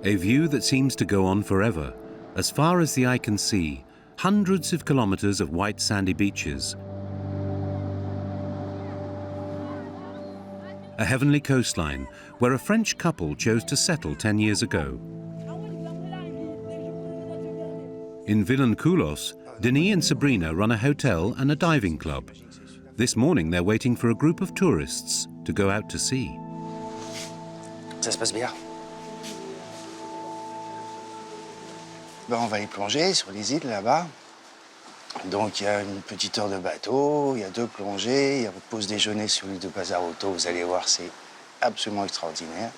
A view that seems to go on forever. As far as the eye can see, hundreds of kilometers of white sandy beaches, a heavenly coastline where a French couple chose to settle 10 years ago. In Villankoulos, Denis and Sabrina run a hotel and a diving club. This morning they're waiting for a group of tourists to go out to sea. Ça se passe bien. On va aller plonger sur les îles là-bas. Donc il y a une petite heure de bateau, il y a 2 plongées, il y a votre pause déjeuner sur l'île de Bazaruto. Vous allez voir, c'est absolument extraordinaire.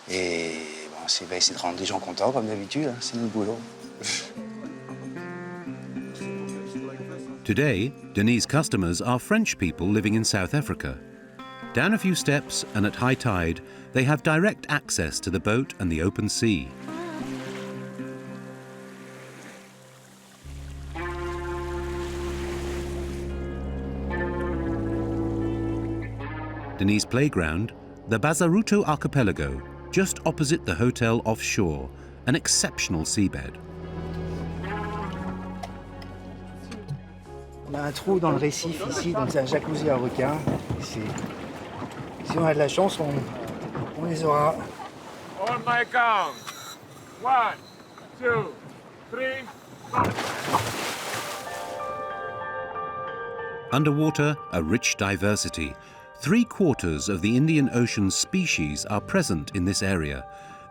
Et bon, c'est de rendre les gens contents comme d'habitude, hein, c'est notre boulot. Today, Denis' customers are French people living in South Africa. Down a few steps and at high tide, they have direct access to the boat and the open sea. Denis' playground, the Bazaruto archipelago, just opposite the hotel offshore, an exceptional seabed. On a un trou dans le récif ici, donc c'est un jacuzzi à requins. Si on a de la chance, on les aura. On my count. 1, 2, 3, 4. Underwater, a rich diversity. 3/4 of the Indian Ocean's species are present in this area.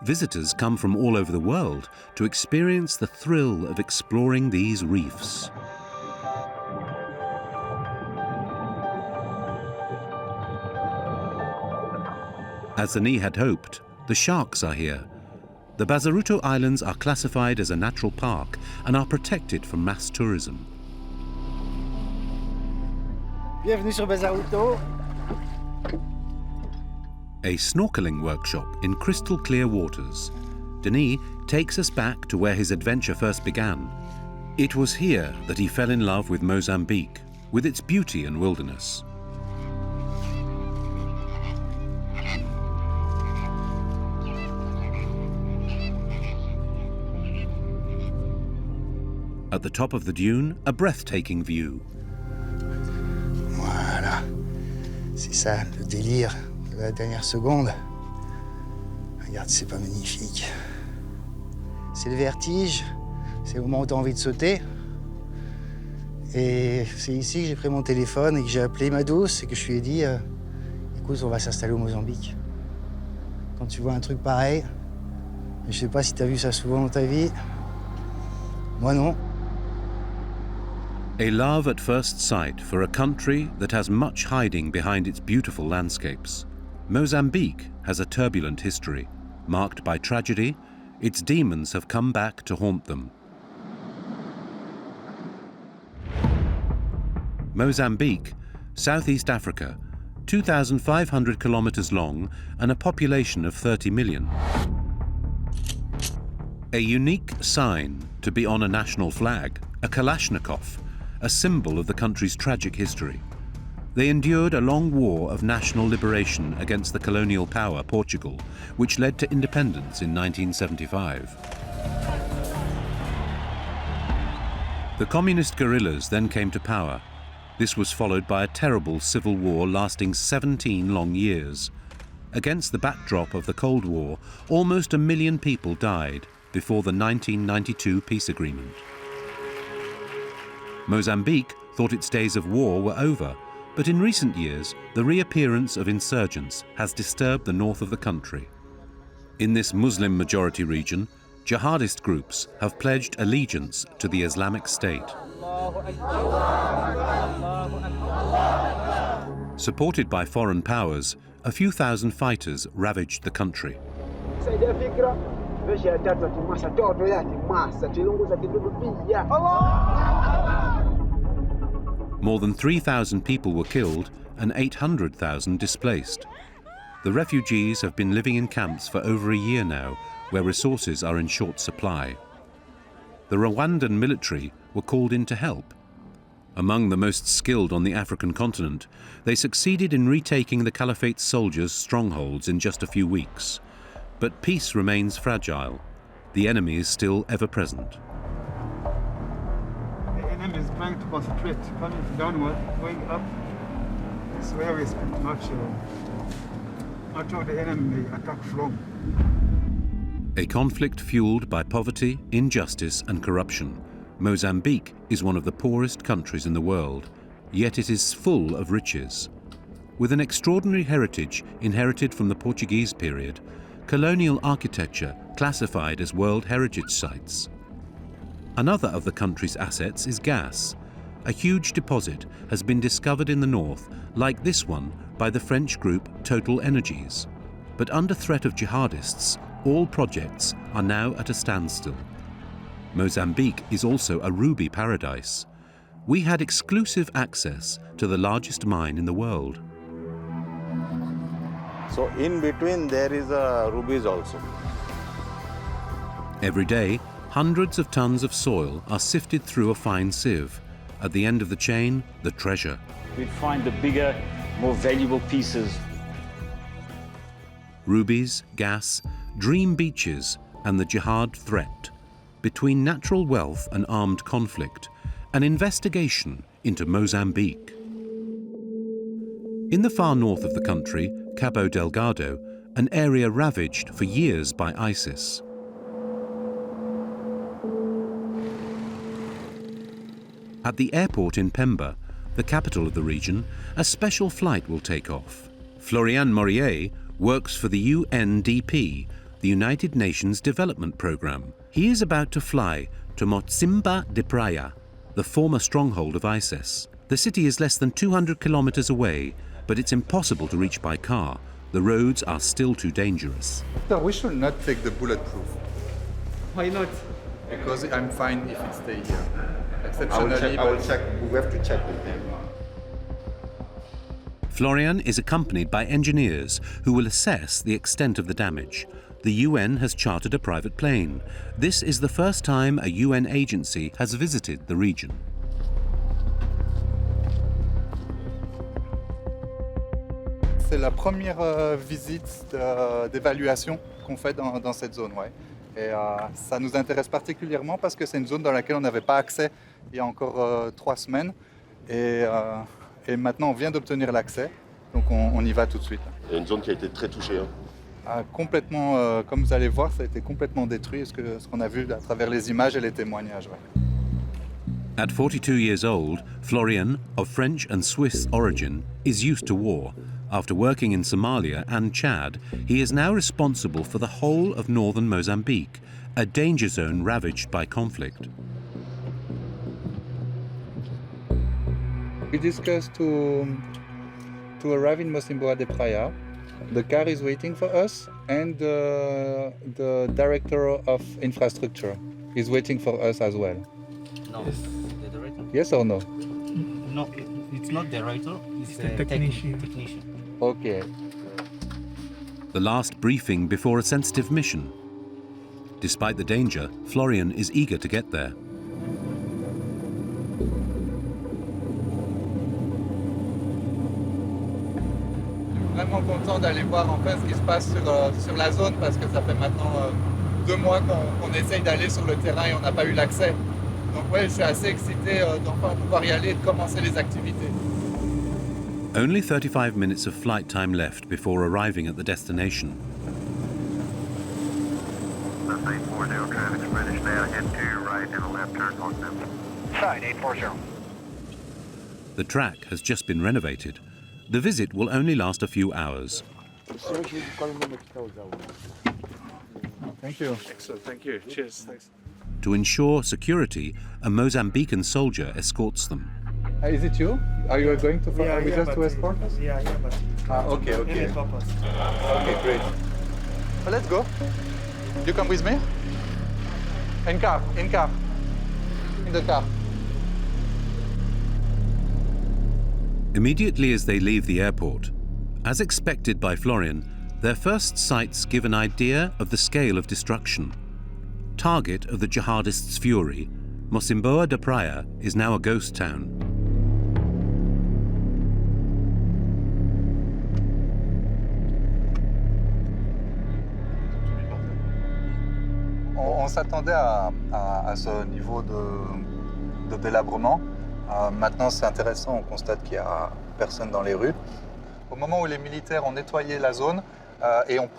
Visitors come from all over the world to experience the thrill of exploring these reefs. As Denis had hoped, the sharks are here. The Bazaruto Islands are classified as a natural park and are protected from mass tourism. Bienvenue sur Bazaruto. A snorkeling workshop in crystal clear waters. Denis takes us back to where his adventure first began. It was here that he fell in love with Mozambique, with its beauty and wilderness. At the top of the dune, a breathtaking view. Voilà, c'est ça le délire de la dernière seconde. Regarde, c'est pas magnifique. C'est le vertige, c'est le moment où tu as envie de sauter. Et c'est ici que j'ai pris mon téléphone et que j'ai appelé ma douce et que je lui ai dit écoute, on va s'installer au Mozambique. Quand tu vois un truc pareil, je sais pas si tu as vu ça souvent dans ta vie, moi non. A love at first sight for a country that has much hiding behind its beautiful landscapes. Mozambique has a turbulent history. Marked by tragedy, its demons have come back to haunt them. Mozambique, Southeast Africa, 2,500 kilometers long and a population of 30 million. A unique sign to be on a national flag, a kalashnikov, a symbol of the country's tragic history. They endured a long war of national liberation against the colonial power, Portugal, which led to independence in 1975. The communist guerrillas then came to power. This was followed by a terrible civil war lasting 17 long years. Against the backdrop of the Cold War, almost 1 million people died before the 1992 peace agreement. Mozambique thought its days of war were over, but in recent years, the reappearance of insurgents has disturbed the north of the country. In this Muslim-majority region, jihadist groups have pledged allegiance to the Islamic State. Supported by foreign powers, a few thousand fighters ravaged the country. More than 3,000 people were killed and 800,000 displaced. The refugees have been living in camps for over a year now, where resources are in short supply. The Rwandan military were called in to help. Among the most skilled on the African continent, they succeeded in retaking the Caliphate soldiers' strongholds in just a few weeks. But peace remains fragile. The enemy is still ever present. The enemy is trying to concentrate, coming downward, going up. This is where is much of the enemy may attack from. A conflict fueled by poverty, injustice and corruption. Mozambique is one of the poorest countries in the world, yet it is full of riches. With an extraordinary heritage inherited from the Portuguese period, colonial architecture classified as World Heritage Sites. Another of the country's assets is gas. A huge deposit has been discovered in the north, like this one by the French group Total Energies. But under threat of jihadists, all projects are now at a standstill. Mozambique is also a ruby paradise. We had exclusive access to the largest mine in the world. So in between there is a rubies also. Every day, hundreds of tons of soil are sifted through a fine sieve. At the end of the chain, the treasure. We find the bigger, more valuable pieces. Rubies, gas, dream beaches, and the jihad threat. Between natural wealth and armed conflict, an investigation into Mozambique. In the far north of the country, Cabo Delgado, an area ravaged for years by ISIS. At the airport in Pemba, the capital of the region, a special flight will take off. Florian Morier works for the UNDP, the United Nations Development Programme. He is about to fly to Mocimboa de Praia, the former stronghold of ISIS. The city is less than 200 kilometers away, but it's impossible to reach by car. The roads are still too dangerous. No, we should not take the bulletproof. Why not? Because I'm fine if it stays here. I will check. We have to check with them. Florian is accompanied by engineers who will assess the extent of the damage. The UN has chartered a private plane. This is the first time a UN agency has visited the region. C'est la première visite d'évaluation qu'on fait dans cette zone, ouais. Et ça nous intéresse particulièrement parce que c'est une zone dans laquelle on n'avait pas accès il y a encore 3 semaines. Et maintenant, on vient d'obtenir l'accès, donc on y va tout de suite. Il y a une zone qui a été très touchée. Complètement, comme vous allez voir, ça a été complètement détruit, ce qu'on a vu à travers les images et les témoignages. Ouais. At 42 years old, Florian, of French and Swiss origin, is used to war. After working in Somalia and Chad, he is now responsible for the whole of northern Mozambique, a danger zone ravaged by conflict. We discussed to arrive in Mocimboa de Praia. The car is waiting for us, and the director of infrastructure is waiting for us as well. No, the director? Yes or no? No, it's not the director, it's the technician. Okay. The last briefing before a sensitive mission. Despite the danger, Florian is eager to get there. Vraiment content d'aller voir en fait ce qui se passe sur la zone parce que ça fait maintenant 2 mois qu'on essaye d'aller sur le terrain et on n'a pas eu l'accès. Donc ouais, je suis assez excité d'enfin pouvoir y aller et de commencer les activités. Only 35 minutes of flight time left before arriving at the destination. That's 840, traffic's British now, head to right and a left turn on them. Side 840. The track has just been renovated. The visit will only last a few hours. Thank you. Excellent, thank you. Cheers, thanks. To ensure security, a Mozambican soldier escorts them. Is it you? Are you going to follow with us to escort us? Yeah, but... Okay. Any purpose. Okay, great. Well, let's go. You come with me? In car. In the car. Immediately as they leave the airport, as expected by Florian, their first sights give an idea of the scale of destruction. Target of the jihadists' fury, Mocimboa de Praia is now a ghost town. on s'attendait à ce niveau de délabrement. Maintenant, c'est intéressant, on constate qu'il n'y a personne dans les rues. Au moment où les militaires ont nettoyé la zone et ont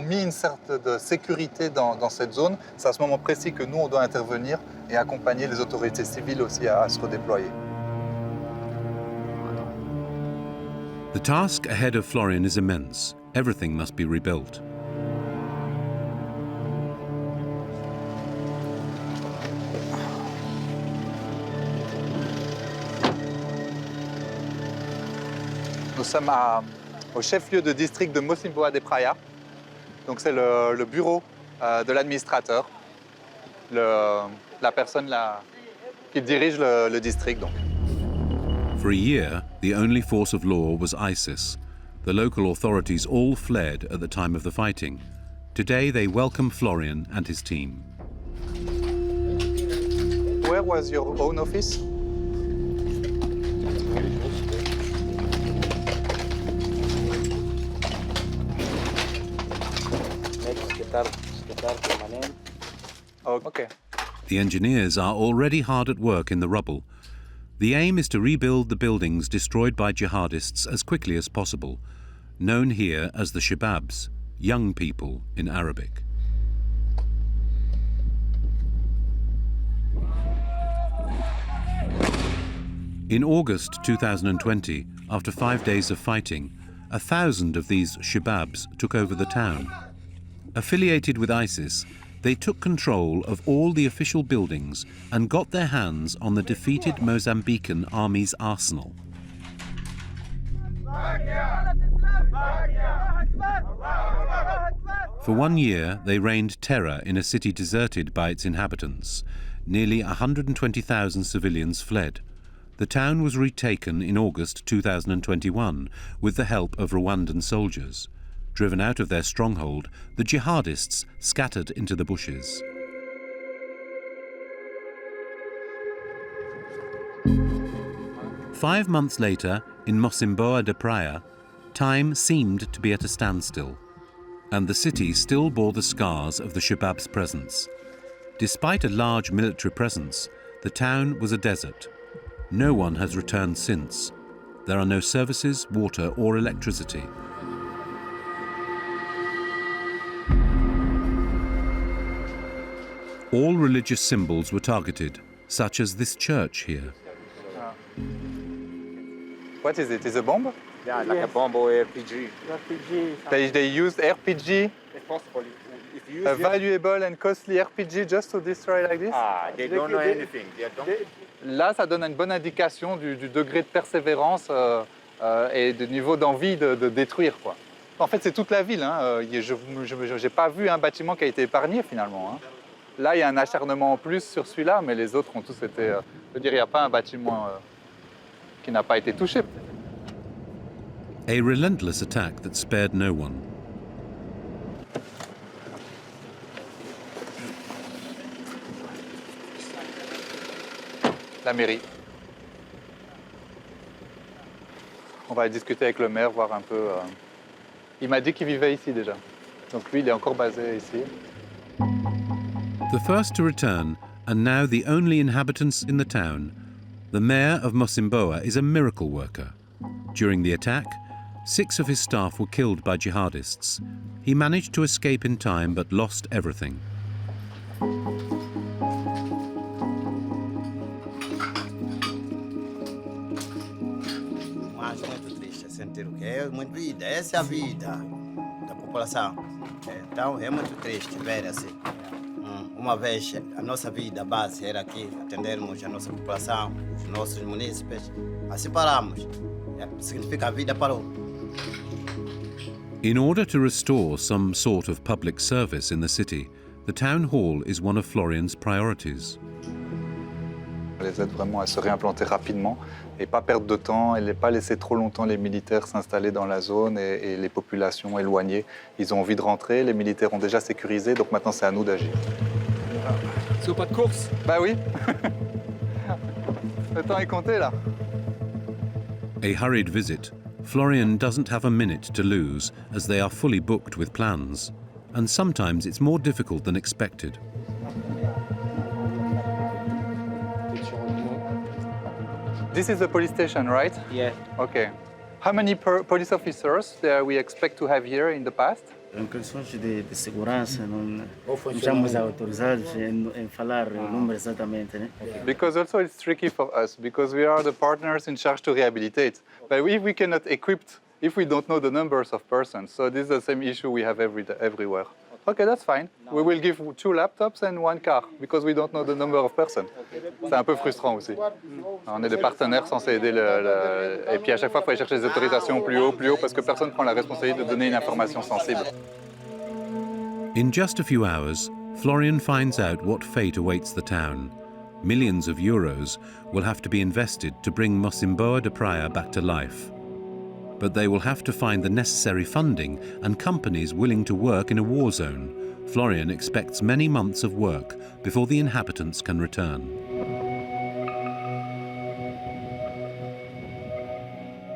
mis une sorte de sécurité dans cette zone, c'est à ce moment précis que nous, on doit intervenir et accompagner les autorités civiles aussi à se redéployer. The task ahead of Florian is immense. Everything must be rebuilt. Nous sommes au chef-lieu de district de Mocimboa de Praia. Donc c'est le bureau de l'administrateur, la personne qui dirige le district. Donc. For a year, the only force of law was ISIS. The local authorities all fled at the time of the fighting. Today they welcome Florian and his team. Where was your own office? Oh, okay. The engineers are already hard at work in the rubble. The aim is to rebuild the buildings destroyed by jihadists as quickly as possible, known here as the Shababs, young people in Arabic. In August 2020, after 5 days of fighting, 1,000 of these Shababs took over the town. Affiliated with ISIS, they took control of all the official buildings and got their hands on the defeated Mozambican army's arsenal. For 1 year, they reigned terror in a city deserted by its inhabitants. Nearly 120,000 civilians fled. The town was retaken in August 2021 with the help of Rwandan soldiers. Driven out of their stronghold, the jihadists scattered into the bushes. Five months later, in Mocimboa de Praia, time seemed to be at a standstill, and the city still bore the scars of the Shabab's presence. Despite a large military presence, the town was a desert. No one has returned since. There are no services, water, or electricity. All religious symbols were targeted, such as this church here. What is it? Is it a bomb? Yeah, like a bomb or RPG. They used RPG, It's possible. If you use a valuable and costly RPG just to destroy like this? they don't know anything. They don't. Là, ça donne une bonne indication du degré de persévérance et du niveau d'envie de détruire, quoi. En fait, c'est toute la ville. Hein. Je n'ai pas vu un bâtiment qui a été épargné, finalement. Hein. Là, il y a un acharnement en plus sur celui-là, mais les autres ont tous été... je veux dire, il n'y a pas un bâtiment qui n'a pas été touché. A relentless attack that spared no one. La mairie. On va discuter avec le maire, voir un peu... Il m'a dit qu'il vivait ici déjà. Donc lui, il est encore basé ici. The first to return, and now the only inhabitants in the town, the mayor of Mocimboa is a miracle worker. During the attack, 6 of his staff were killed by jihadists. He managed to escape in time but lost everything. É muito vida, essa é a vida da população. Então é muito triste ver assim. Uma vez a nossa vida base era aqui, atendermos a nossa população, os nossos munícipes. Assim paramos. Significa a vida parou. In order to restore some sort of public service in the city, the town hall is one of Florian's priorities. On les aide vraiment à se réimplanter rapidement et pas perdre de temps et ne pas laisser trop longtemps les militaires s'installer dans la zone et les populations éloignées. Ils ont envie de rentrer, les militaires ont déjà sécurisé, donc maintenant c'est à nous d'agir. C'est pas de course? Bah oui. Le temps est compté là. A hurried visit. Florian doesn't have a minute to lose as they are fully booked with plans. and sometimes it's more difficult than expected. This is the police station, right? Yeah. Okay. How many police officers we expect to have here in the past? Em questões de segurança, não estamos autorizados em falar o número exatamente, né? Because also it's tricky for us, because we are the partners in charge to rehabilitate. But if we cannot equip, if we don't know the numbers of persons, so this is the same issue we have everywhere. Okay, that's fine. We will give 2 laptops and 1 car, because we don't know the number of persons. C'est un peu frustrant aussi. On est des partenaires censés aider et puis à chaque fois, il faut aller chercher des autorisations plus haut, parce que personne ne prend la responsabilité de donner une information sensible. In just a few hours, Florian finds out what fate awaits the town. Millions of euros will have to be invested to bring Mmoa de Praia back to life. But they will have to find the necessary funding and companies willing to work in a war zone. Florian expects many months of work before the inhabitants can return.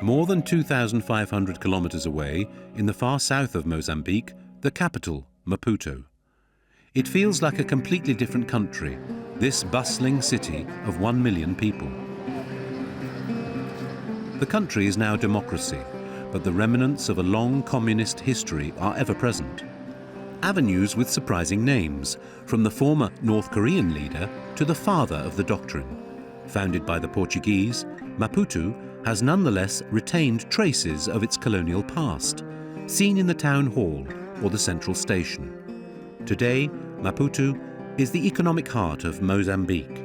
More than 2,500 kilometers away, in the far south of Mozambique, the capital, Maputo. It feels like a completely different country, this bustling city of 1 million people. The country is now democracy, but the remnants of a long communist history are ever present. Avenues with surprising names, from the former North Korean leader to the father of the doctrine. Founded by the Portuguese, Maputo has nonetheless retained traces of its colonial past, seen in the town hall or the central station. Today, Maputo is the economic heart of Mozambique.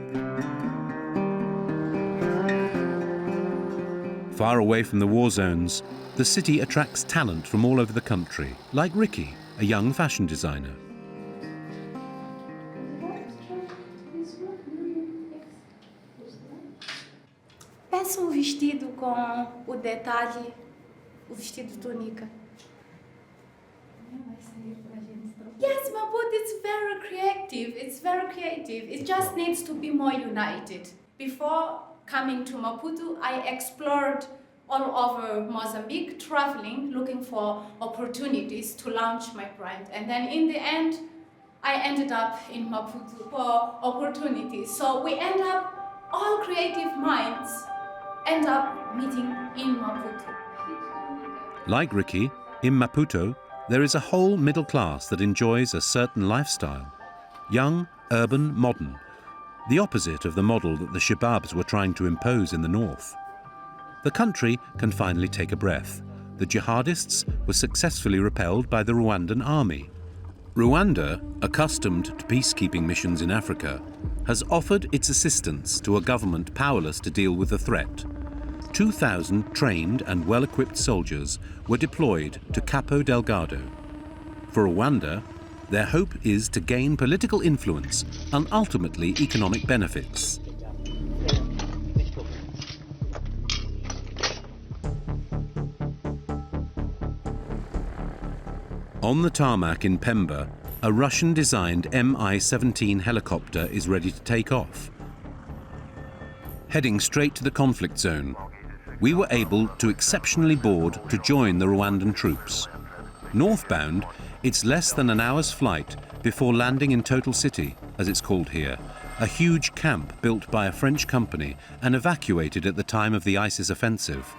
Far away from the war zones, the city attracts talent from all over the country, like Ricky, a young fashion designer. Peça vestido com o detalhe, o vestido túnica. Yes, Maputo is very creative. It's very creative. It just needs to be more united. Before coming to Maputo, I explored all over Mozambique, traveling, looking for opportunities to launch my brand. And then in the end, I ended up in Maputo for opportunities. So we end up, all creative minds end up meeting in Maputo. Like Ricky, in Maputo, there is a whole middle class that enjoys a certain lifestyle. Young, urban, modern. The opposite of the model that the Shababs were trying to impose in the north. The country can finally take a breath. The jihadists were successfully repelled by the Rwandan army. Rwanda, accustomed to peacekeeping missions in Africa, has offered its assistance to a government powerless to deal with the threat. 2,000 trained and well-equipped soldiers were deployed to Cabo Delgado. For Rwanda, their hope is to gain political influence and ultimately economic benefits. On the tarmac in Pemba, a Russian-designed Mi-17 helicopter is ready to take off. Heading straight to the conflict zone, we were able to exceptionally board to join the Rwandan troops. Northbound, it's less than an hour's flight before landing in Total City, as it's called here, a huge camp built by a French company and evacuated at the time of the ISIS offensive.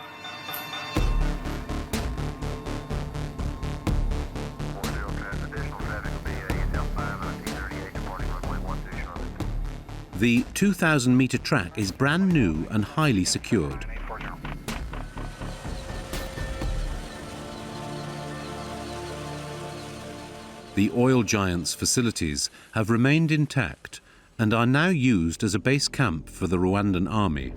The 2,000-meter track is brand new and highly secured. The oil giant's facilities have remained intact and are now used as a base camp for the Rwandan army.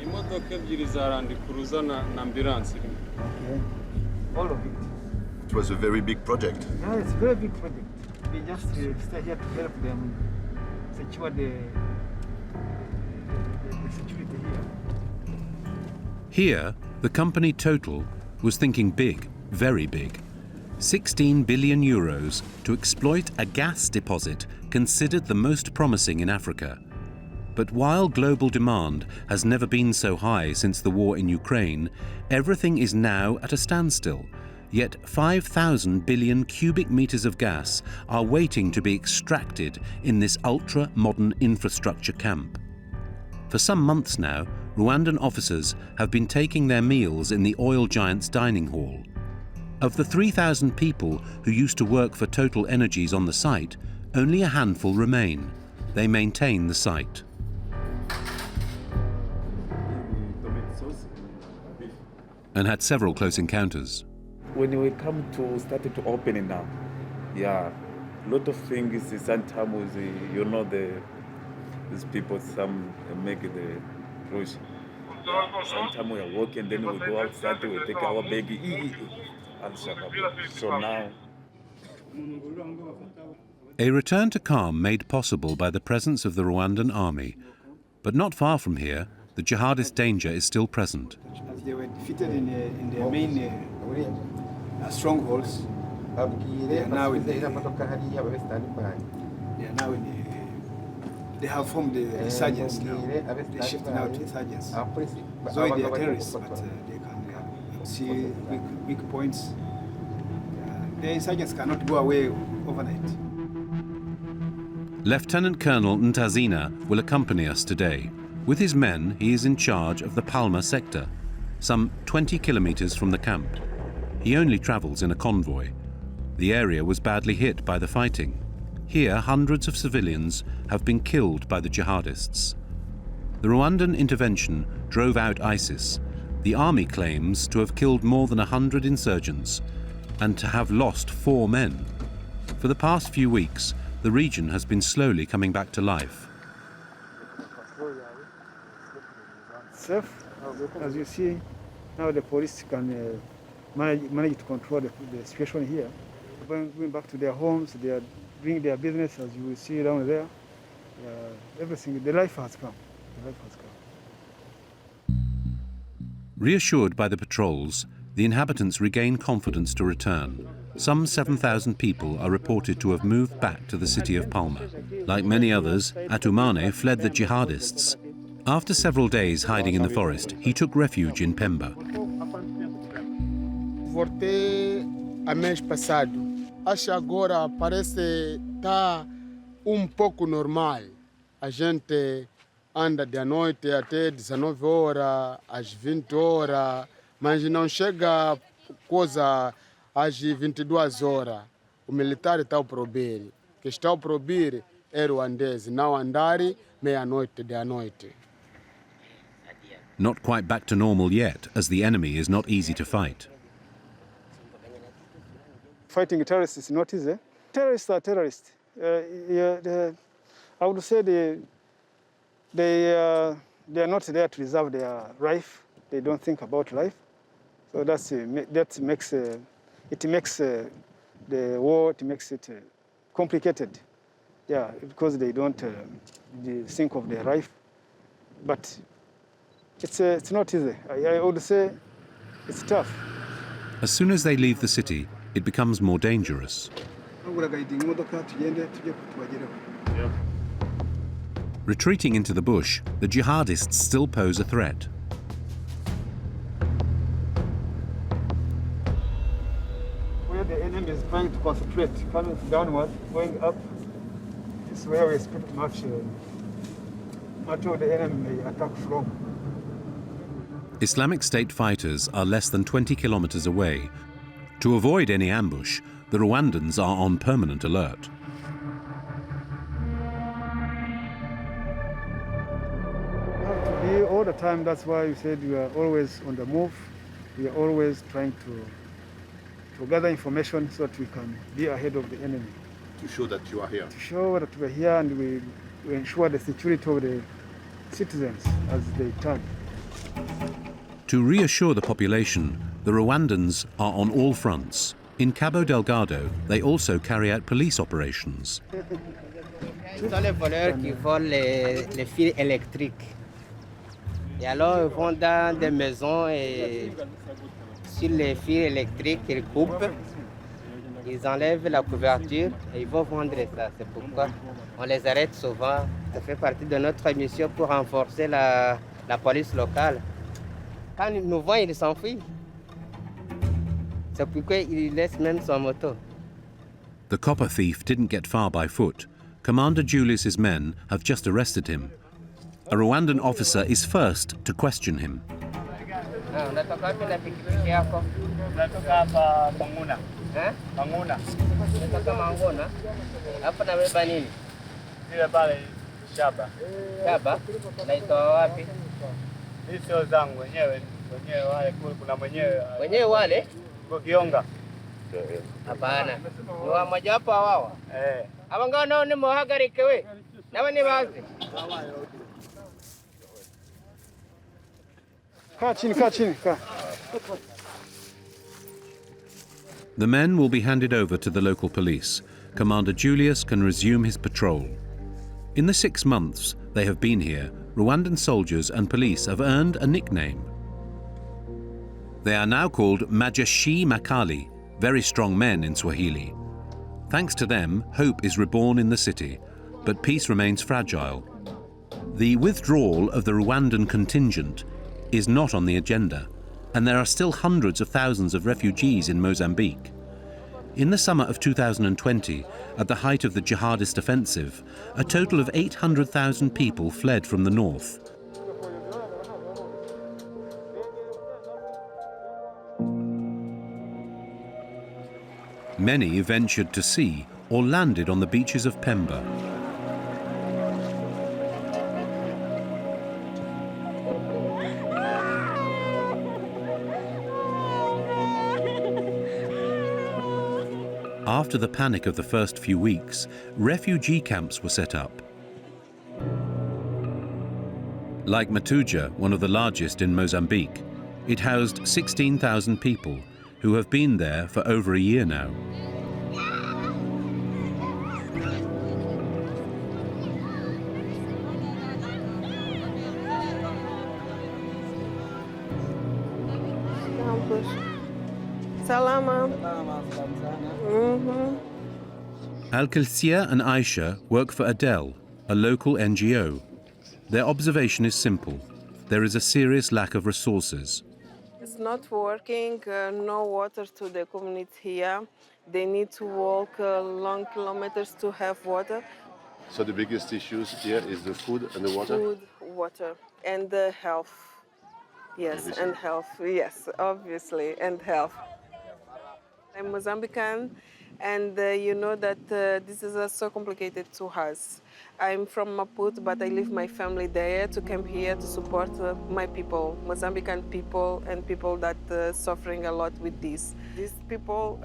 Imodoka ebyiri za Land Cruiser na ambulance. Okay. All of it. It was a very big project. Yeah, it's a very big project. We just stay here to help them secure the security here. Here, the company Total was thinking big, very big. 16 billion euros to exploit a gas deposit considered the most promising in Africa. But while global demand has never been so high since the war in Ukraine, everything is now at a standstill. Yet 5,000 billion cubic meters of gas are waiting to be extracted in this ultra-modern infrastructure camp. For some months now, Rwandan officers have been taking their meals in the oil giant's dining hall. Of the 3,000 people who used to work for Total Energies on the site, only a handful remain. They maintain the site. And had several close encounters. When we come to start to open it now, yeah, a lot of things, sometimes, these people, some make the rush. Sometimes we are walking, then we go outside, we take our bag, so now. A return to calm made possible by the presence of the Rwandan army. But not far from here, the jihadist danger is still present. As they were defeated in their main strongholds, they are now they have formed the insurgents now. They shift now to insurgents. So they are terrorists, but they can see weak points. The insurgents cannot go away overnight. Lieutenant Colonel Ntazina will accompany us today. With his men, he is in charge of the Palma sector, some 20 kilometers from the camp. He only travels in a convoy. The area was badly hit by the fighting. Here, hundreds of civilians have been killed by the jihadists. The Rwandan intervention drove out ISIS. The army claims to have killed more than 100 insurgents and to have lost 4 men. For the past few weeks, the region has been slowly coming back to life. Safe, as you see, now the police can manage to control the situation here. Going back to their homes, they are doing their business, as you will see down there. Everything, the life has come. The life has come. Reassured by the patrols, the inhabitants regain confidence to return. Some 7,000 people are reported to have moved back to the city of Palma. Like many others, Atumane fled the jihadists. After several days hiding in the forest, he took refuge in Pemba. Voltei a mês passado. Acho agora parece tá pouco normal. A gente anda de noite até 19 horas, às 20 horas, mas não chega coisa às 22 horas. O militar está a proibir. Que está a proibir é ruandês, não andar meia-noite de noite. Not quite back to normal yet, as the enemy is not easy to fight. Fighting terrorists is not easy. Terrorists are terrorists. I would say they are not there to reserve their life. They don't think about life. So that makes the war, it makes it complicated. Yeah, because they don't think of their life. But it's not easy. I would say it's tough. As soon as they leave the city, it becomes more dangerous. Retreating into the bush, the jihadists still pose a threat. Where the enemy is trying to concentrate, coming downward, going up, this is where we expect much of the enemy may attack from. Islamic State fighters are less than 20 kilometers away. To avoid any ambush, the Rwandans are on permanent alert. All the time, that's why you said we are always on the move. We are always trying to gather information so that we can be ahead of the enemy. To show that you are here. To show that we are here and we ensure the security of the citizens as they turn. To reassure the population, the Rwandans are on all fronts. In Cabo Delgado, they also carry out police operations. Tous les voleurs qui volent les fils électriques. Et alors, ils vont dans des maisons et sur les fils électriques, ils coupent. Ils enlèvent la couverture et ils vont vendre ça. C'est pourquoi on les arrête souvent. Ça fait partie de notre mission pour renforcer la police locale. Quand ils nous voient, ils s'enfuient. C'est pourquoi ils laissent même son moto. The copper thief didn't get far by foot. Commander Julius's men have just arrested him. A Rwandan officer is first to question him. Unatoka wapi na pikipiki yako? Unatoka hapa Manguna. Manguna. Unatoka Manguna? Hapa nabeba nini? Ile pale shaba. Shaba? Naitoa wapi? Hii sio zangu wenyewe wale kule kuna mwenyewe. Wenyewe wale? Kwa Kionga. Hapana. Ni wa moja wapo wao. Abanga nao ni muhagarike we. Nawe ni bazi. The men will be handed over to the local police. Commander Julius can resume his patrol. In the 6 months they have been here, Rwandan soldiers and police have earned a nickname. They are now called Majeshi Makali, very strong men in Swahili. Thanks to them, hope is reborn in the city, but peace remains fragile. The withdrawal of the Rwandan contingent is not on the agenda, and there are still hundreds of thousands of refugees in Mozambique. In the summer of 2020, at the height of the Jihadist offensive, a total of 800,000 people fled from the north. Many ventured to sea or landed on the beaches of Pemba. After the panic of the first few weeks, refugee camps were set up. Like Mutu, one of the largest in Mozambique, it housed 16,000 people who have been there for over a year now. Salama. Al-Kilsia and Aisha work for Adele, a local NGO. Their observation is simple. There is a serious lack of resources. It's not working, no water to the community here. They need to walk long kilometers to have water. So the biggest issues here is the food and the water? Food, water, and the health. Yes, and health, yes, obviously, and health. I'm Mozambican, and you know that this is so complicated to us. I'm from Maputo, but I leave my family there to come here to support my people, Mozambican people, and people that suffering a lot with this. These people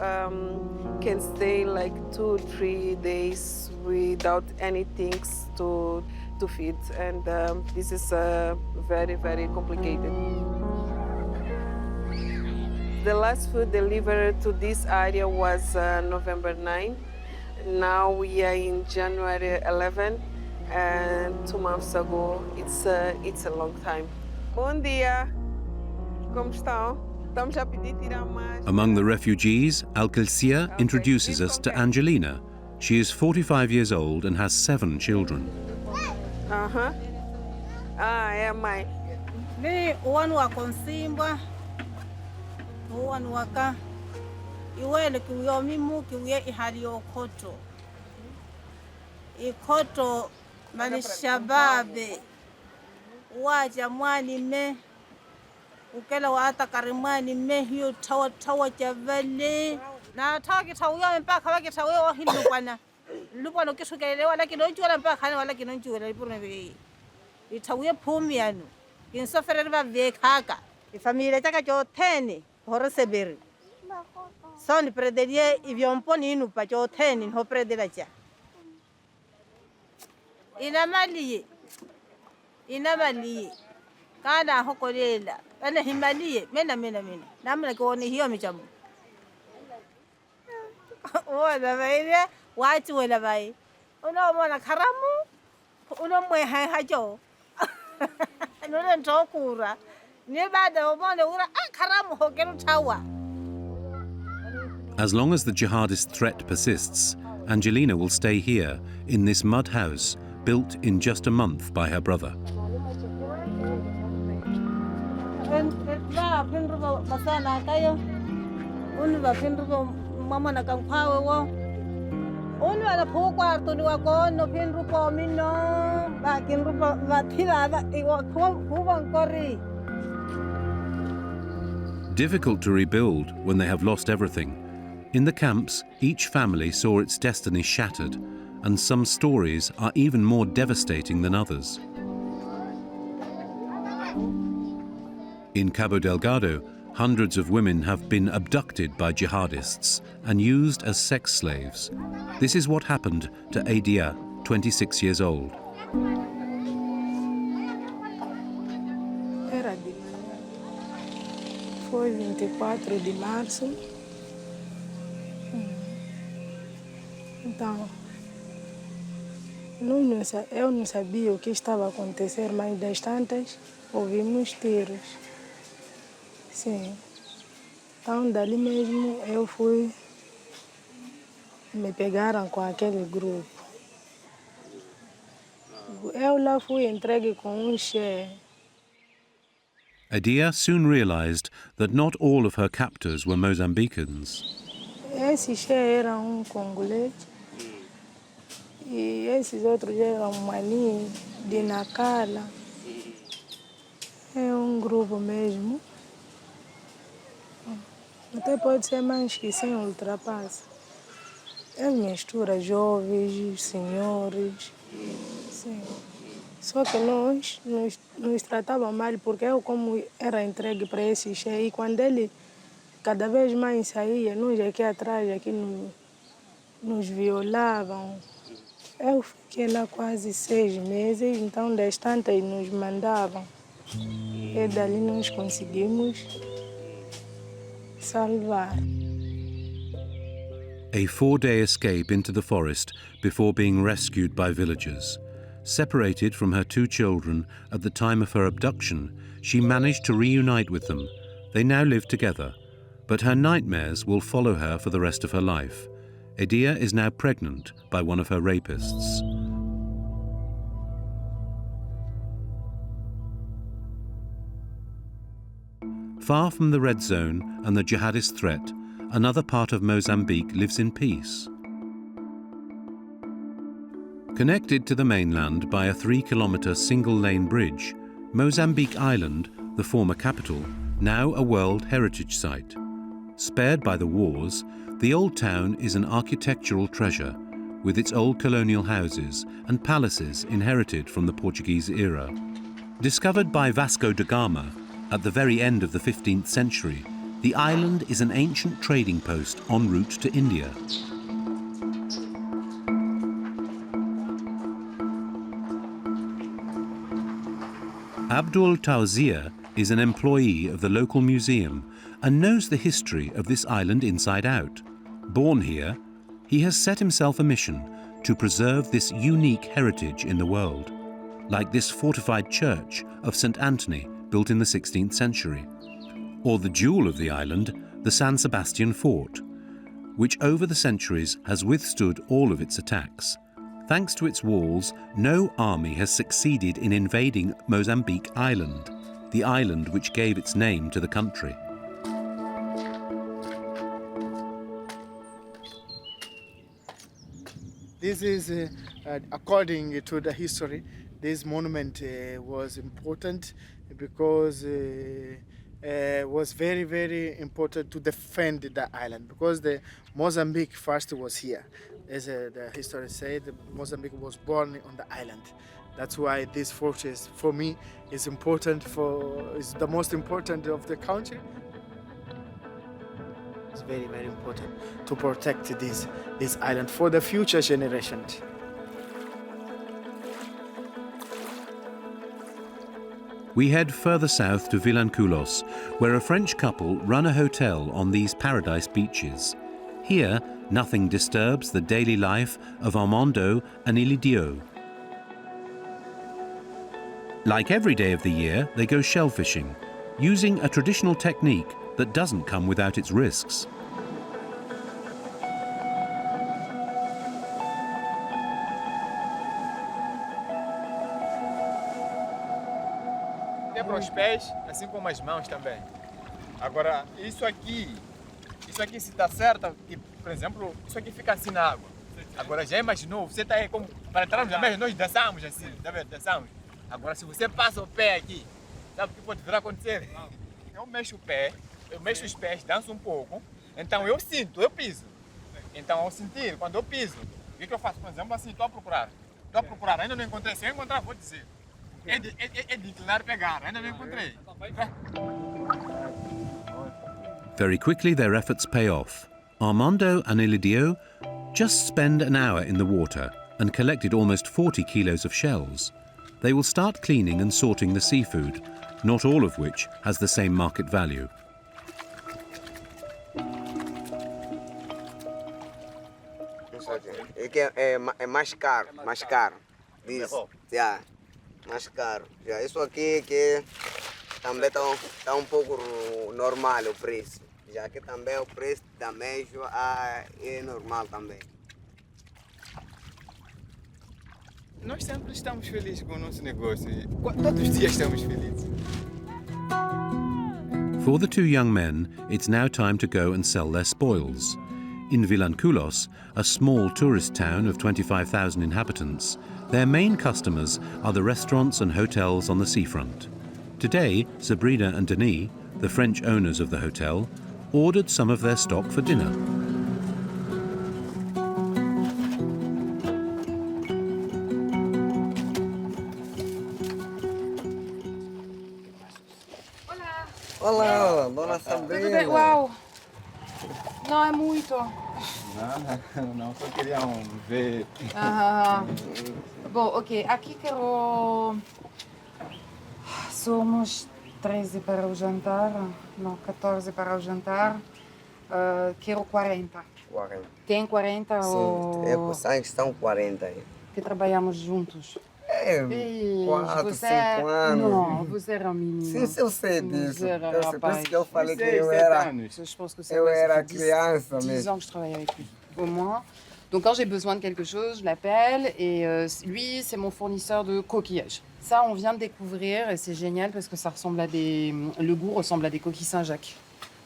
can stay like 2-3 days without anything to feed, and this is very, very complicated. The last food delivered to this area was November 9. Now we are in January 11, and 2 months ago. It's a long time. Bom dia. Como estão? Estamos a pedir tirar mais. Among the refugees, Al-Kilsia introduces us to Angelina. She is 45 years old and has 7 children. É mãe. Me wanu wakonsimbwa. Wanu waka. Iwele kiyo mimu kiyo ihali okoto. Ikoto mani shababe. Waja mwani me. Ukela waata karimani me hiyo tawa chavale. Na taki tawuya mpaka waki tawuya wa hilupana. Lupano kisukelewa lakini onjuela mpaka hana wala kinonjuela ipurne vei. Itawuya pumi anu. Insofere ba vekaka. Ifamilia chaka choteni horoseberi. Son prederie ivyomponi inu pa choteni ho predela cha. Inamali. Kana hokolela. Ana himaliye mena. Namna kuone hiyo michamu. Wala baile watu wala bai. Uno mwana karamu. Uno mwe hajo. Nuna ntokura. Ni bada ubone ura karamu hokelu tawa. As long as the jihadist threat persists, Angelina will stay here in this mud house built in just a month by her brother. Difficult to rebuild when they have lost everything. In the camps, each family saw its destiny shattered, and some stories are even more devastating than others. In Cabo Delgado, hundreds of women have been abducted by jihadists and used as sex slaves. This is what happened to Adia, 26 years old. Foi 24 de março. Então, eu não sabia o que estava a acontecer, mas das tantas ouvimos tiros. Sim. Então, dali mesmo eu fui, me pegaram com aquele grupo. Eu lá fui entregue com chefe. Adia soon realized that not all of her captors were Mozambicans. Esse chefe era congolês e esses outros eram mani de Nacala. É grupo mesmo. Até pode ser mais que sem ultrapassa. É mistura jovens, senhores. Sim. Só que nós nos tratavam mal porque eu como era entregue para esse chefe e quando ele cada vez mais saía, nós aqui atrás aqui nos violavam. Eu fiquei lá quase 6 meses, então das tantas nos mandavam. E dali nós conseguimos salvar. A 4-day escape into the forest before being rescued by villagers. Separated from her 2 children at the time of her abduction, she managed to reunite with them. They now live together, but her nightmares will follow her for the rest of her life. Adia is now pregnant by one of her rapists. Far from the red zone and the jihadist threat, another part of Mozambique lives in peace. Connected to the mainland by a 3-kilometre single-lane bridge, Mozambique Island, the former capital, now a World Heritage Site. Spared by the wars, the old town is an architectural treasure, with its old colonial houses and palaces inherited from the Portuguese era. Discovered by Vasco da Gama at the very end of the 15th century, the island is an ancient trading post en route to India. Abdul Tawzir is an employee of the local museum and knows the history of this island inside out. Born here, he has set himself a mission to preserve this unique heritage in the world, like this fortified church of St. Anthony built in the 16th century, or the jewel of the island, the San Sebastian Fort, which over the centuries has withstood all of its attacks. Thanks to its walls, no army has succeeded in invading Mozambique Island, the island which gave its name to the country. This is, according to the history, this monument was important because was very, very important to defend the island because the Mozambique first was here. As the history said, Mozambique was born on the island. That's why this fortress, for me, is important. Is the most important of the country. It's very, very important to protect this island for the future generations. We head further south to Vilanculos, where a French couple run a hotel on these paradise beaches. Here, nothing disturbs the daily life of Armando and Ilidio. Like every day of the year, they go shellfishing, using a traditional technique that doesn't come without its risks. até para os pés, assim como as mãos também. Agora, isso aqui se está certo, que, por exemplo, isso aqui fica assim na água. Agora já imaginou, você está aí como, para entrarmos na mesa, nós dançamos assim, tá vendo? Dançamos. Agora se você passa o pé aqui, sabe o que pode vir a acontecer? Eu mexo o pé, eu mexo os pés, danço um pouco, então eu sinto, eu piso. Então ao sentir, quando eu piso, o que eu faço? Por exemplo, assim, estou a procurar, ainda não encontrei, se eu encontrar vou dizer. É de inclinar pegar, ainda não encontrei. Very quickly their efforts pay off. Armando and Elidio just spend an hour in the water and collected almost 40 kilos of shells. They will start cleaning and sorting the seafood, not all of which has the same market value. É mais caro. This, yeah, mais caro. Yeah, isso aqui que também está pouco normal o preço. Já que também o preço da mesma é normal também. Nós sempre estamos felizes com o nosso negócio. Todos os dias estamos felizes. For the two young men, it's now time to go and sell their spoils. In Vilanculos, a small tourist town of 25,000 inhabitants, their main customers are the restaurants and hotels on the seafront. Today, Sabrina and Denis, the French owners of the hotel, ordered some of their stock for dinner. Olá, dona Sabrina. Tudo bem? Uau! Não é muito. Não, só queriam ver. Bom, ok. Aqui quero... Somos 13 para o jantar. Não, 14 para o jantar. Quero 40. 40. Tem 40 Sim, ou... estão 40 aí. Que trabalhamos juntos. 4, 5 anos. Não, você era um menino. Sim, eu sei disso. Você era Por rapaz. isso que eu falei que 6, eu 7 era... anos. Je pense que eu era criança 10 mesmo. ans que je travaille avec lui, au moins. Donc quand j'ai besoin de quelque chose, je l'appelle et lui, c'est mon fournisseur de coquillages. Ça, on vient de découvrir et c'est génial parce que ça ressemble à des... Le goût ressemble à des coquilles Saint-Jacques.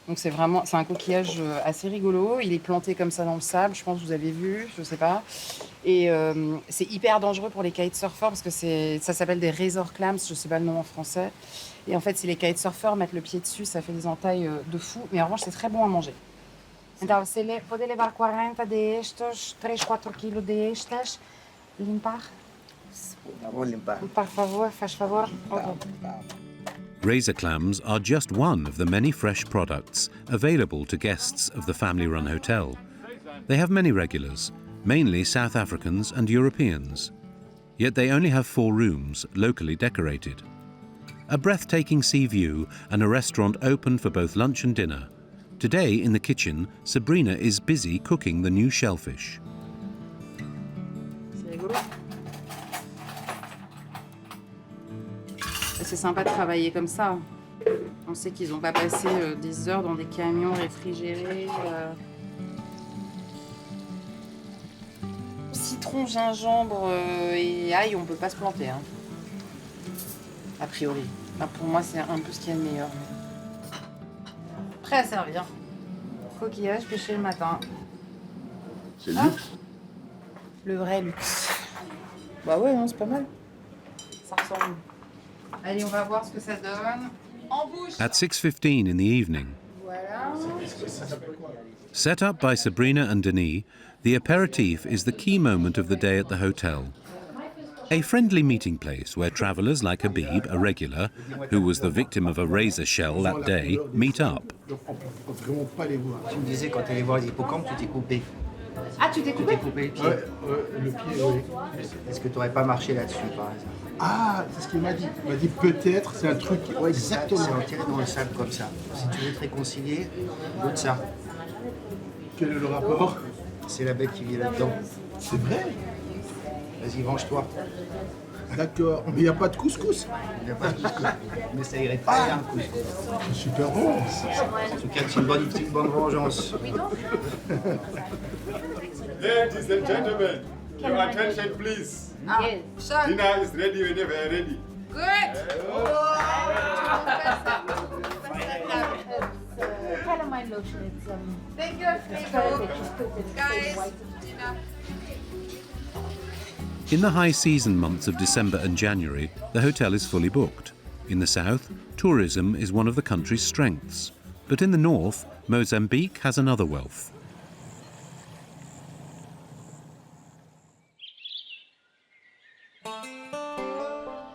Donc c'est un coquillage assez rigolo. Il est planté comme ça dans le sable, je pense que vous avez vu, je sais pas. Et c'est hyper dangereux pour les kitesurfers parce que ça s'appelle des razor clams, je sais pas le nom en français. Et en fait, si les kitesurfers mettent le pied dessus, ça fait des entailles de fou. Mais en revanche, c'est très bon à manger. Então, pode levar 40 destes, 3-4 quilos destes. Limpar? Vou limpar. Por favor, faz favor. Okay. Razor clams are just one of the many fresh products available to guests of the family-run hotel. They have many regulars, mainly South Africans and Europeans. Yet they only have 4 rooms, locally decorated. A breathtaking sea view and a restaurant open for both lunch and dinner. Today, in the kitchen, Sabrina is busy cooking the new shellfish. C'est sympa de travailler comme ça. On sait qu'ils n'ont pas passé des heures dans des camions réfrigérés. Citron, gingembre et ail, on ne peut pas se planter. Hein. A priori. Enfin, pour moi, c'est un peu ce qu'il y a de meilleur. Prêt à servir. Coquillage pêché le matin. C'est le luxe. Le vrai luxe. Bah ouais, non, c'est pas mal. Ça ressemble. Allez, on va voir ce que ça donne. En bouche. At 6:15 in the evening, Voilà. set up by Sabrina and Denis, the aperitif is the key moment of the day at the hotel. A friendly meeting place where travellers like Habib, a regular, who was the victim of a razor shell that day, meet up. Tu me disais quand tu allais voir les hippocampes, tu t'es coupé. Ah, tu t'es coupé? Tu t'es coupé le pied. Le pied, oui. Est-ce que tu n'aurais pas marché là-dessus, par exemple? Ah, c'est ce qu'il m'a dit. Il m'a dit peut-être, c'est un truc... Ouais, exactement. C'est enterré dans le sable comme ça. Si tu veux te réconcilier, goûte ça. Quel est le rapport? C'est la bête qui vit là-dedans. C'est vrai? Vas-y, venge-toi. D'accord. Mais il n'y a pas de couscous? Il n'y a pas de couscous. Mais ça irait pas bien, couscous. C'est super bon. En tout cas, c'est une bonne vengeance. Ladies and gentlemen, your attention please. Yes. Dinner is ready whenever you're ready. Thank you, guys. In the high season months of December and January, the hotel is fully booked. In the south, tourism is one of the country's strengths. But in the north, Mozambique has another wealth.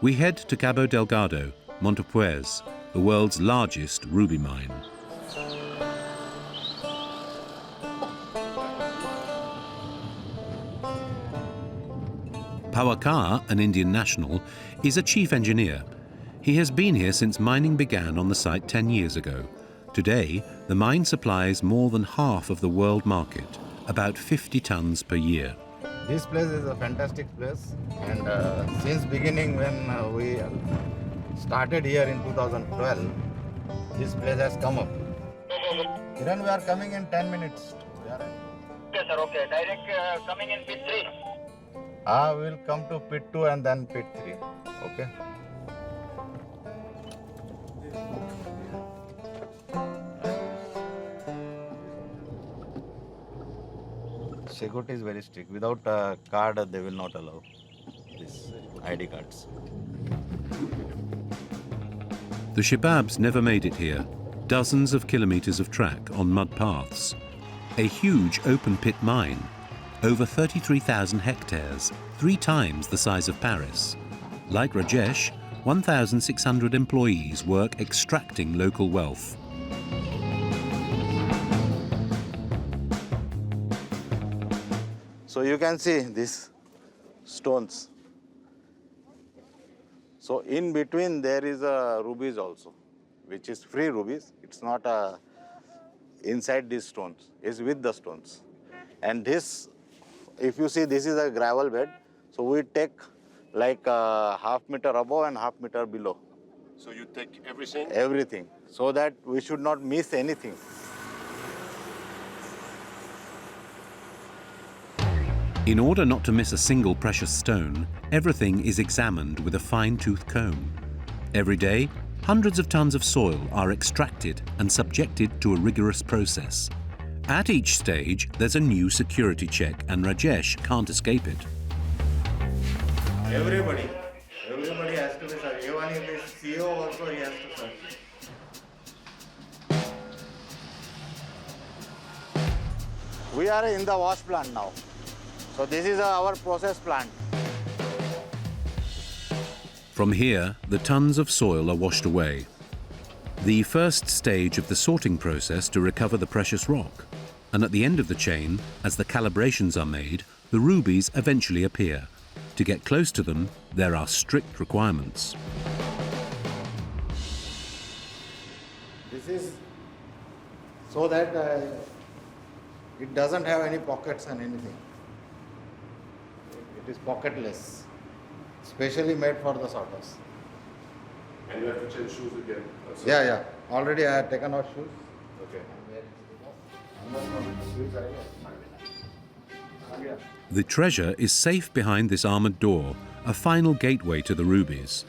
We head to Cabo Delgado, Montepuez, the world's largest ruby mine. Pawakar, an Indian national, is a chief engineer. He has been here since mining began on the site 10 years ago. Today, the mine supplies more than half of the world market, about 50 tons per year. This place is a fantastic place, and since beginning when we started here in 2012, this place has come up. Kiran, we are coming in 10 minutes. Okay, sir, okay. Direct coming in pit 3. We'll come to pit 2 and then pit 3. Okay. Security is very strict. Without a card, they will not allow these ID cards. The Shababs never made it here. Dozens of kilometers of track on mud paths. A huge open pit mine. Over 33,000 hectares, 3 times the size of Paris. Like Rajesh, 1,600 employees work extracting local wealth. So you can see these stones. So in between there is a rubies also, which is free rubies. It's not inside these stones, it's with the stones. And this, if you see, this is a gravel bed. So we take like half meter above and half meter below. So you take everything? Everything, so that we should not miss anything. In order not to miss a single precious stone, everything is examined with a fine-tooth comb. Every day, hundreds of tons of soil are extracted and subjected to a rigorous process. At each stage, there's a new security check, and Rajesh can't escape it. Everybody has to be searched. Even if it's CEO also, he has to search. We are in the wash plant now. So this is our process plant. From here, the tons of soil are washed away. The first stage of the sorting process to recover the precious rock. And at the end of the chain, as the calibrations are made, the rubies eventually appear. To get close to them, there are strict requirements. This is so that it doesn't have any pockets and anything. It is pocketless, specially made for the sorters. And you have to change shoes again? Yeah. Already I have taken off shoes. Okay. The treasure is safe behind this armored door, a final gateway to the rubies.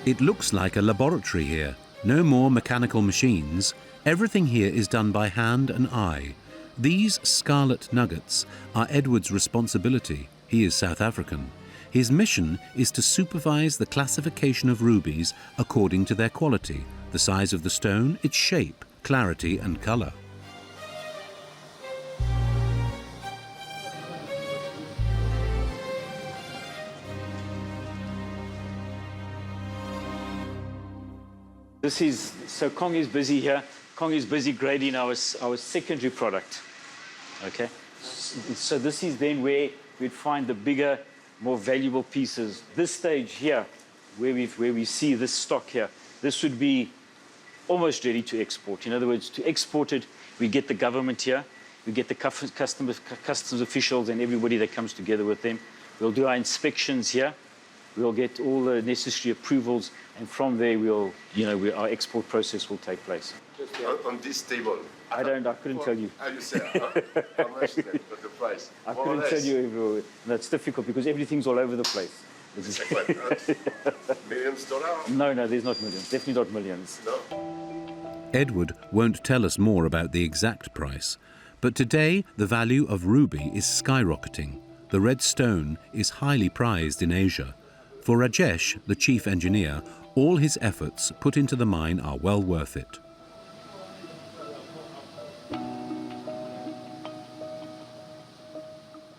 It looks like a laboratory here. No more mechanical machines. Everything here is done by hand and eye. These scarlet nuggets are Edward's responsibility. He is South African. His mission is to supervise the classification of rubies according to their quality, the size of the stone, its shape, clarity and color. So Kong is busy here. Kong is busy grading our secondary product, okay? So this is then where we'd find the bigger, more valuable pieces. This stage here, where we see this stock here, this would be almost ready to export. In other words, to export it, we get the government here, we get the customs officials and everybody that comes together with them. We'll do our inspections here, We'll get all the necessary approvals, and from there, our export process will take place. On this table. I couldn't tell you. How you say? How much is that, the price? I couldn't tell you everywhere. That's difficult because everything's all over the place. Millions dollars? No, there's not millions. Definitely not millions. No. Edward won't tell us more about the exact price, but today the value of ruby is skyrocketing. The red stone is highly prized in Asia. For Rajesh, the chief engineer, all his efforts put into the mine are well worth it.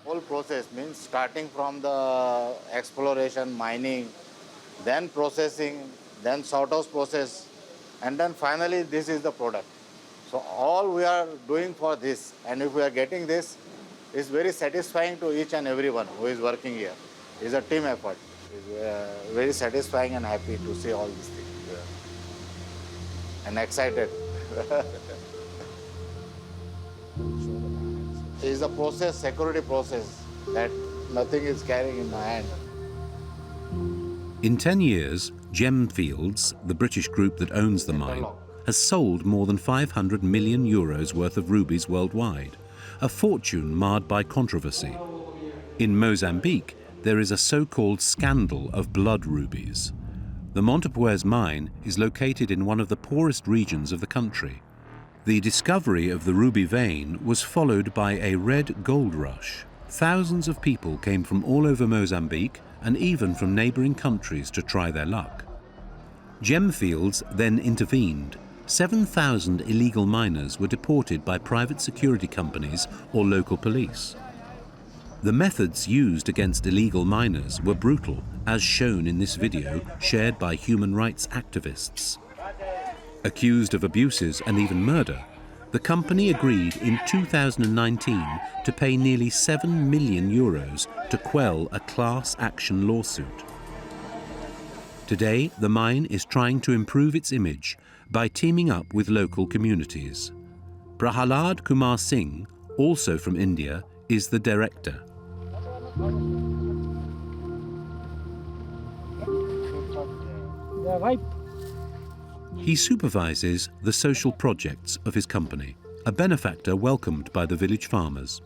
Whole process means starting from the exploration, mining, then processing, then sorthouse process, and then finally this is the product. So all we are doing for this, and if we are getting this, it's very satisfying to each and everyone who is working here. It's a team effort. It's very satisfying and happy to see all these things. Yeah. And excited. It's a process, security process, that nothing is carrying in my hand. In 10 years, Gemfields, the British group that owns the mine, has sold more than 500 million euros worth of rubies worldwide, a fortune marred by controversy. In Mozambique, there is a so-called scandal of blood rubies. The Montepuez mine is located in one of the poorest regions of the country. The discovery of the ruby vein was followed by a red gold rush. Thousands of people came from all over Mozambique and even from neighboring countries to try their luck. Gemfields then intervened. 7,000 illegal miners were deported by private security companies or local police. The methods used against illegal miners were brutal, as shown in this video shared by human rights activists. Accused of abuses and even murder, the company agreed in 2019 to pay nearly 7 million euros to quell a class action lawsuit. Today, the mine is trying to improve its image by teaming up with local communities. Prahalad Kumar Singh, also from India, is the director. He supervises the social projects of his company, a benefactor welcomed by the village farmers.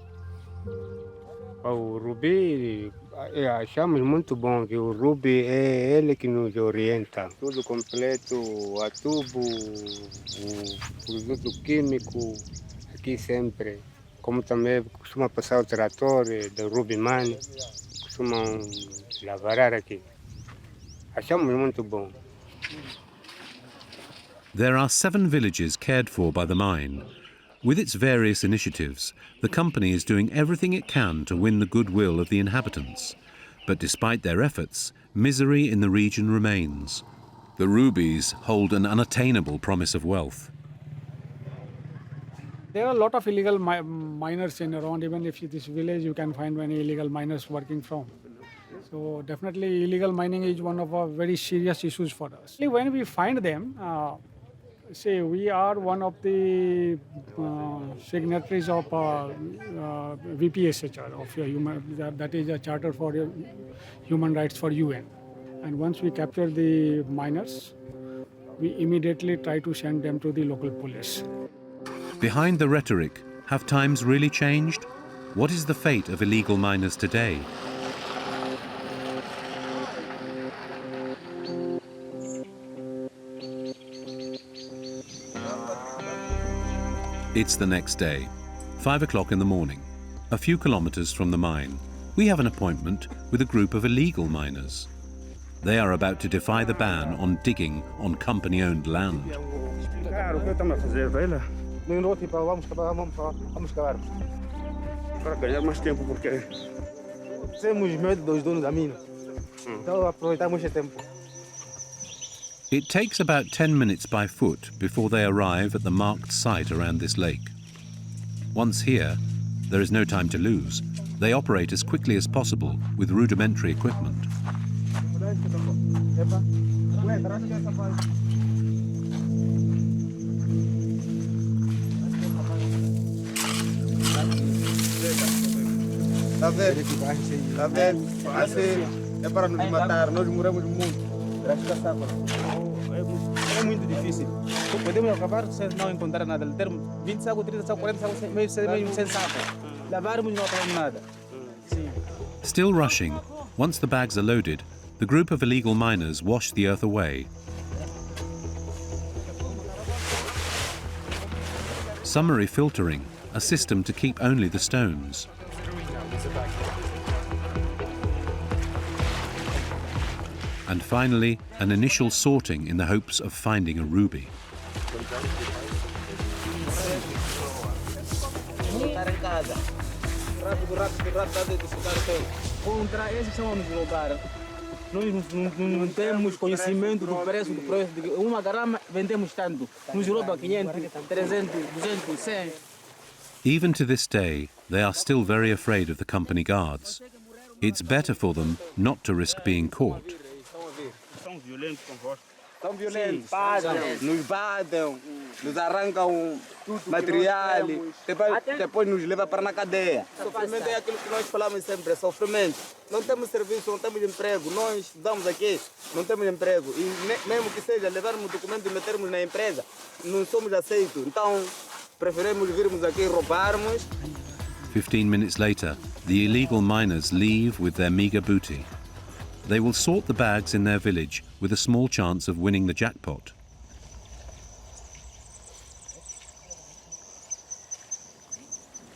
O rubi, achamos muito bom que o rubi é ele que nos orienta. Tudo completo, o adubo, o produto químico, aqui sempre. Como também costuma passar o trator do ruby mine, costumam lavrar aqui. Achamos muito bom. There are 7 villages cared for by the mine. With its various initiatives, the company is doing everything it can to win the goodwill of the inhabitants. But despite their efforts, misery in the region remains. The rubies hold an unattainable promise of wealth. There are a lot of illegal miners in around. Even if this village, you can find many illegal miners working from. So definitely illegal mining is one of our very serious issues for us. When we find them, say we are one of the signatories of VPSHR, of that is a charter for human rights for UN. And once we capture the miners, we immediately try to send them to the local police. Behind the rhetoric, have times really changed? What is the fate of illegal miners today? It's the next day, 5 o'clock in the morning, a few kilometers from the mine. We have an appointment with a group of illegal miners. They are about to defy the ban on digging on company-owned land. It takes about 10 minutes by foot before they arrive at the marked site around this lake. Once here, there is no time to lose. They operate as quickly as possible with rudimentary equipment. é para nos matar, nós moramos muito. Graças a Deus. É muito difícil. Podemos acabar sem não encontrar nada. Termos 20 sacos, 30 sacos, 40 sacos, mesmo sem saco. Lavarmos e não acabamos nada. Sim. Still rushing, once the bags are loaded, the group of illegal miners wash the earth away. Summary filtering, a system to keep only the stones. And finally, an initial sorting in the hopes of finding a ruby. Contra esses são a nos roubar. Nós não temos conhecimento do preço do produto. Uma garrafa vendemos tanto. Nos rouba 500, 300, 200, 100. Even to this day, they are still very afraid of the company guards. It's better for them not to risk being caught. São violentos, nos batem, nos arrancam material, depois nos levam para na cadeia. Sofrimento é aquilo que nós falamos sempre, sofrimento. Não temos serviço, não temos emprego. Nós estudamos aqui, não temos emprego. E mesmo que seja levarmos o documento e metermos na empresa, não somos aceitos. Então, preferimos virmos aqui e roubarmos. 15 minutes later, the illegal miners leave with their meager booty. They will sort the bags in their village with a small chance of winning the jackpot.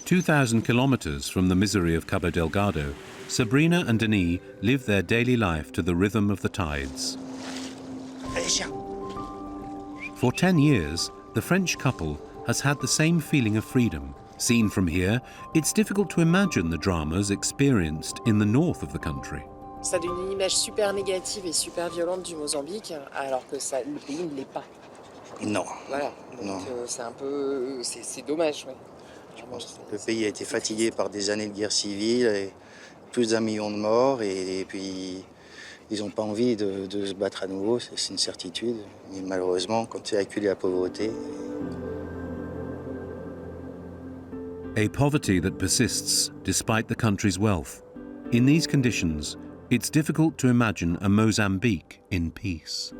"2,000 kilometers from the misery of Cabo Delgado, Sabrina and Denis live their daily life to the rhythm of the tides. For 10 years, the French couple has had the same feeling of freedom. Seen from here, it's difficult to imagine the dramas experienced in the north of the country. Ça donne une image super négative et super violente du Mozambique, alors que ça, le pays ne l'est pas. Non. Voilà, donc c'est un peu... c'est dommage, ouais. Je pense que le pays a été fatigué par des années de guerre civile, et plus d'1 million de morts, et puis ils n'ont pas envie de se battre à nouveau, c'est une certitude. Mais malheureusement, quand c'est acculé la pauvreté... A poverty that persists despite the country's wealth. In these conditions, it's difficult to imagine a Mozambique in peace.